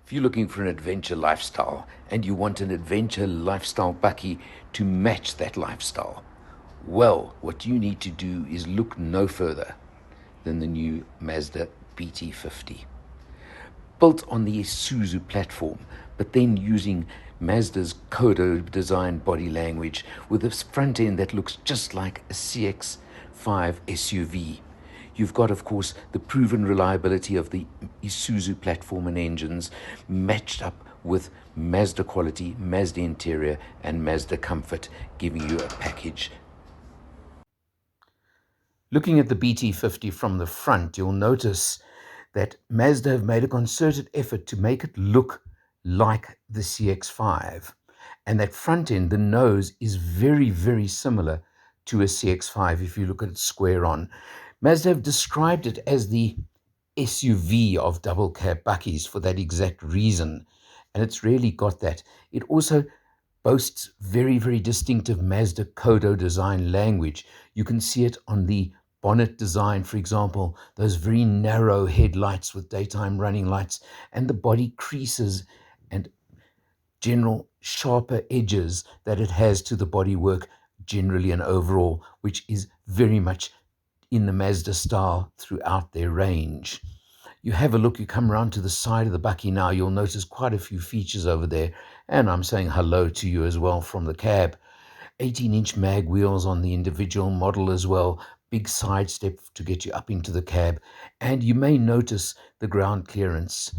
If you're looking for an adventure lifestyle and you want an adventure lifestyle Bakkie to match that lifestyle, well, what you need to do is look no further than the new Mazda BT-50. Built on the Isuzu platform, but then using Mazda's Kodo design body language with a front end that looks just like a CX-5 SUV. You've got, of course, the proven reliability of the Isuzu platform and engines matched up with Mazda quality, Mazda interior, and Mazda comfort, giving you a package. Looking at the BT-50 from the front, you'll notice that Mazda have made a concerted effort to make it look like the CX-5. And that front end, the nose, is very, very similar to a CX-5 if you look at it square on. Mazda have described it as the SUV of DoubleCab Bakkies for that exact reason. And it's really got that. It also boasts very, very distinctive Mazda Kodo design language. You can see it on the bonnet design, for example, those very narrow headlights with daytime running lights, and the body creases and general sharper edges that it has to the bodywork generally and overall, which is very much in the Mazda style throughout their range. You have a look, you come around to the side of the Bakkie now, you'll notice quite a few features over there, and I'm saying hello to you as well from the cab. 18-inch mag wheels on the individual model as well, big side step to get you up into the cab, and you may notice the ground clearance.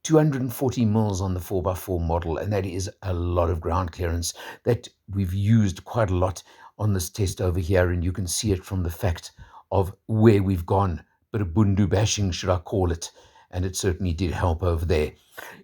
240 mils on the 4x4 model, and that is a lot of ground clearance that we've used quite a lot on this test over here, and you can see it from the fact of where we've gone. Bit of bundu bashing, should I call it, and it certainly did help over there.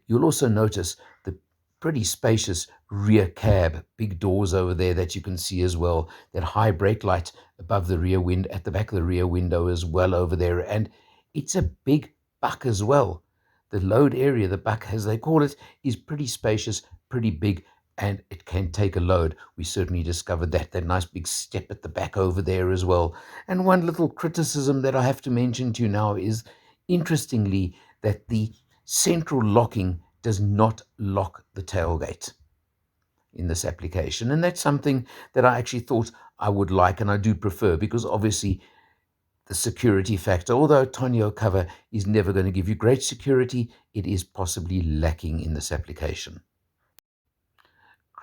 You'll also notice the pretty spacious rear cab, big doors over there that you can see as well, that high brake light above the rear window, at the back of the rear window as well over there, and it's a big buck as well. The load area, the buck as they call it, is pretty spacious, pretty big, and it can take a load. We certainly discovered that nice big step at the back over there as well. And one little criticism that I have to mention to you now is, interestingly, that the central locking does not lock the tailgate in this application. And that's something that I actually thought I would like, and I do prefer, because obviously the security factor, although a tonneau cover is never going to give you great security, it is possibly lacking in this application.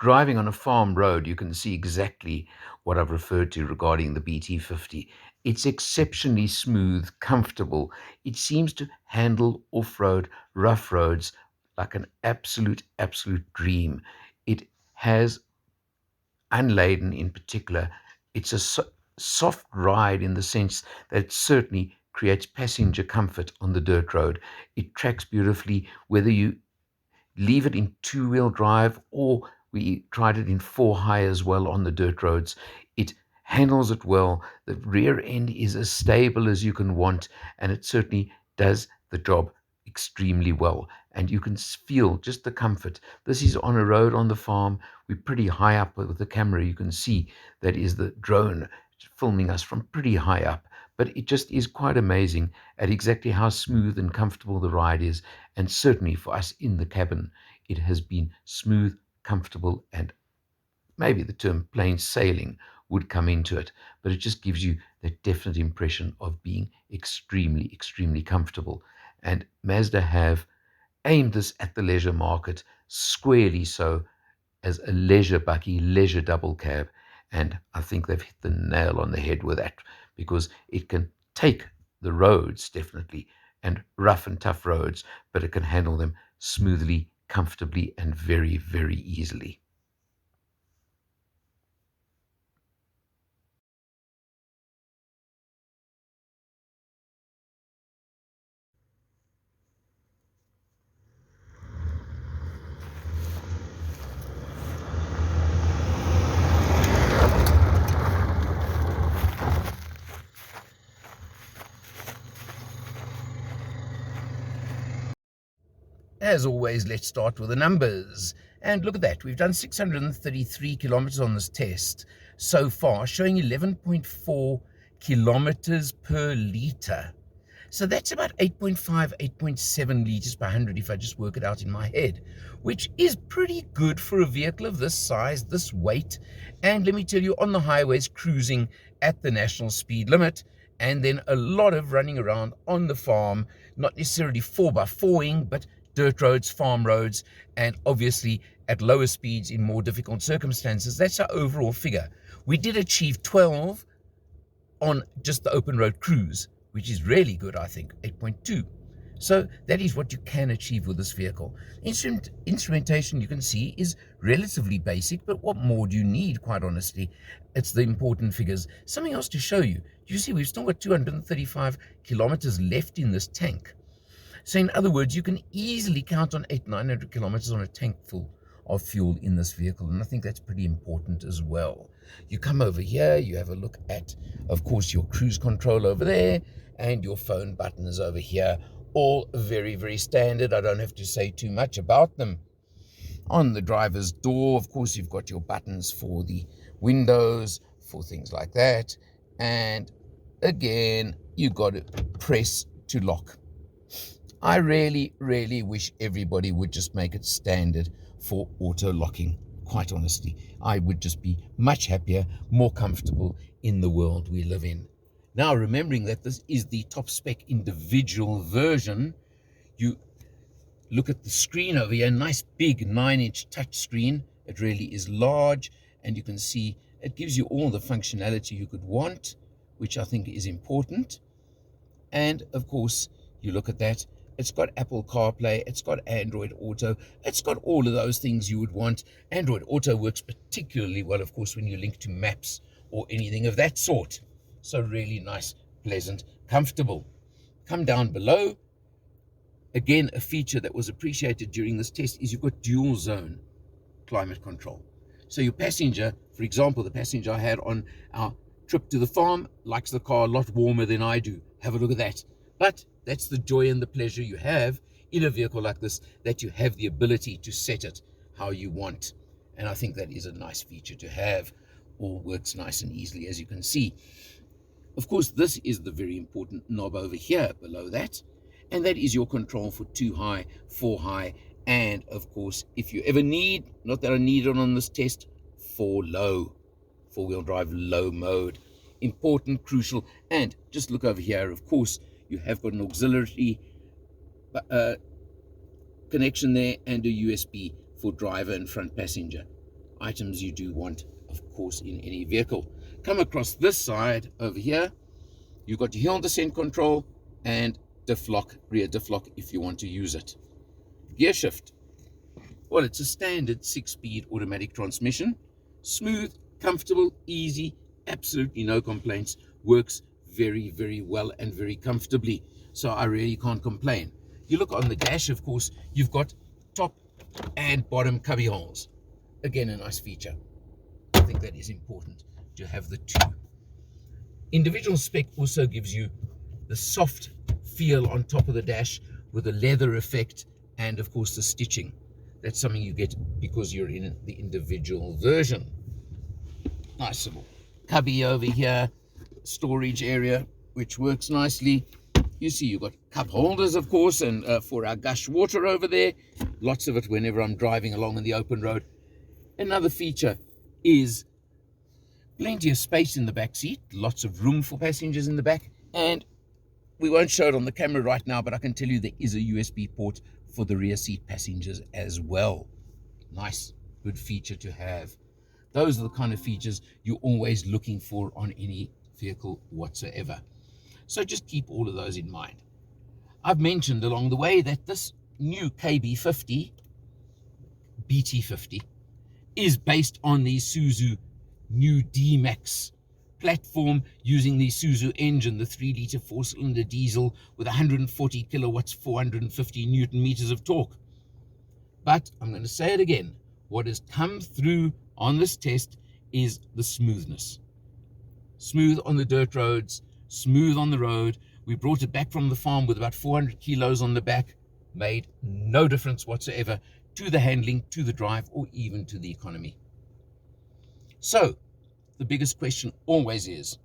Driving on a farm road, you can see exactly what I've referred to regarding the BT-50. It's exceptionally smooth, comfortable. It seems to handle off-road, rough roads like an absolute dream. It has unladen in particular. It's a soft ride in the sense that it certainly creates passenger comfort on the dirt road. It tracks beautifully, whether you leave it in two-wheel drive, or we tried it in 4-high as well on the dirt roads. It handles it well. The rear end is as stable as you can want, and it certainly does the job extremely well. And you can feel just the comfort. This is on a road on the farm. We're pretty high up with the camera. You can see that is the drone filming us from pretty high up. But it just is quite amazing at exactly how smooth and comfortable the ride is. And certainly for us in the cabin, it has been smooth, comfortable, and maybe the term plain sailing would come into it. But it just gives you that definite impression of being extremely comfortable. And Mazda have aimed this at the leisure market, squarely so, as a leisure Bakkie, leisure double cab. And I think they've hit the nail on the head with that, because it can take the roads, definitely, and rough and tough roads, but it can handle them smoothly, comfortably, and very easily. As always, let's start with the numbers. And look at that, we've done 633 kilometers on this test so far, showing 11.4 kilometers per liter. So that's about 8.5, 8.7 liters per 100 if I just work it out in my head, which is pretty good for a vehicle of this size, this weight. And let me tell you, on the highways, cruising at the national speed limit, and then a lot of running around on the farm, not necessarily 4x4ing, but dirt roads, farm roads, and obviously at lower speeds in more difficult circumstances. That's our overall figure. We did achieve 12 on just the open road cruise, which is really good, I think, 8.2. So that is what you can achieve with this vehicle. Instrumentation, you can see, is relatively basic, but what more do you need, quite honestly? It's the important figures. Something else to show you. You see, we've still got 235 kilometers left in this tank. So in other words, you can easily count on 800-900 kilometers on a tank full of fuel in this vehicle, and I think that's pretty important as well. You come over here, you have a look at, of course, your cruise control over there, and your phone buttons over here, all very, very standard. I don't have to say too much about them. On the driver's door, of course, you've got your buttons for the windows, for things like that, and again, you got to press to lock. I really, really wish everybody would just make it standard for auto locking. Quite honestly, I would just be much happier, more comfortable in the world we live in. Now, remembering that this is the top spec individual version, you look at the screen over here, nice big 9-inch touch screen. It really is large, and you can see it gives you all the functionality you could want, which I think is important. And of course, you look at that, it's got Apple CarPlay, it's got Android Auto, it's got all of those things you would want. Android Auto works particularly well, of course, when you link to maps or anything of that sort. So really nice, pleasant, comfortable. Come down below. Again, a feature that was appreciated during this test is you've got dual zone climate control. So your passenger, for example, the passenger I had on our trip to the farm, likes the car a lot warmer than I do. Have a look at that. But that's the joy and the pleasure you have in a vehicle like this, that you have the ability to set it how you want. And I think that is a nice feature to have. All works nice and easily, as you can see. Of course, this is the very important knob over here below that. And that is your control for 2 high, 4 high, and of course, if you ever need, not that I need it on this test, 4 low, 4-wheel drive low mode. Important, crucial. And just look over here, of course, you have got an auxiliary connection there and a USB for driver and front passenger. Items you do want, of course, in any vehicle. Come across this side over here, you've got your hill descent control and diff lock, rear diff lock if you want to use it. Gear shift. Well, it's a standard 6-speed automatic transmission. Smooth, comfortable, easy, absolutely no complaints. Works very, very well and very comfortably. So I really can't complain. You look on the dash, of course, you've got top and bottom cubby holes. Again, a nice feature. I think that is important to have the two. Individual spec also gives you the soft feel on top of the dash with a leather effect and, of course, the stitching. That's something you get because you're in the individual version. Nice little cubby over here, storage area, which works nicely. You see you've got cup holders, of course, and for our gush water over there. Lots of it whenever I'm driving along on the open road. Another feature is plenty of space in the back seat, lots of room for passengers in the back, and we won't show it on the camera right now, but I can tell you there is a USB port for the rear seat passengers as well. Nice, good feature to have. Those are the kind of features you're always looking for on any vehicle whatsoever. So just keep all of those in mind. I've mentioned along the way that this new BT-50 is based on the Isuzu new D-Max platform using the Isuzu engine, the 3-liter 4-cylinder diesel with 140 kilowatts, 450 Newton meters of torque. But I'm going to say it again. What has come through on this test is the smoothness. Smooth on the dirt roads, smooth on the road. We brought it back from the farm with about 400 kilos on the back. Made no difference whatsoever to the handling, to the drive, or even to the economy. So, the biggest question always is,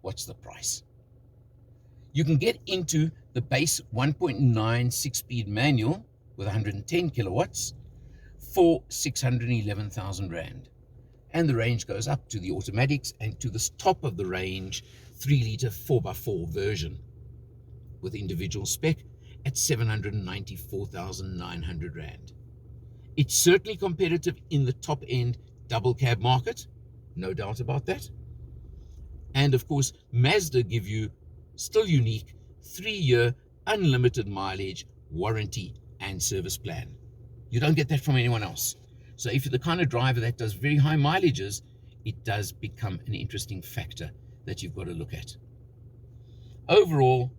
what's the price? You can get into the base 1.9 six-speed manual with 110 kilowatts for 611,000 Rand. And the range goes up to the automatics and to the top of the range 3-litre 4x4 version with individual spec at 794,900 Rand. It's certainly competitive in the top-end double cab market, no doubt about that. And of course, Mazda give you still unique 3-year unlimited mileage warranty and service plan. You don't get that from anyone else. So if you're the kind of driver that does very high mileages, it does become an interesting factor that you've got to look at. Overall,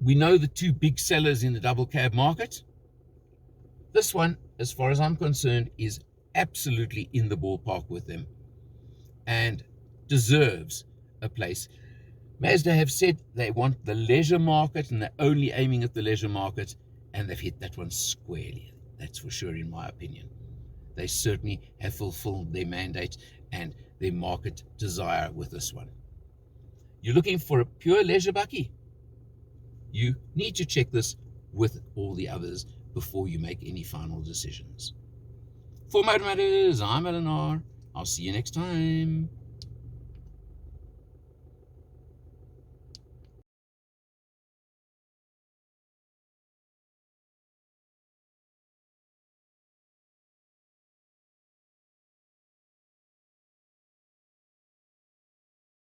we know the two big sellers in the double cab market. This one, as far as I'm concerned, is absolutely in the ballpark with them and deserves a place. Mazda have said they want the leisure market and they're only aiming at the leisure market, and they've hit that one squarely. That's for sure, in my opinion. They certainly have fulfilled their mandate and their market desire with this one. You're looking for a pure leisure Bakkie? You need to check this with all the others before you make any final decisions. For Motor Matters, I'm Eleanor. I'll see you next time.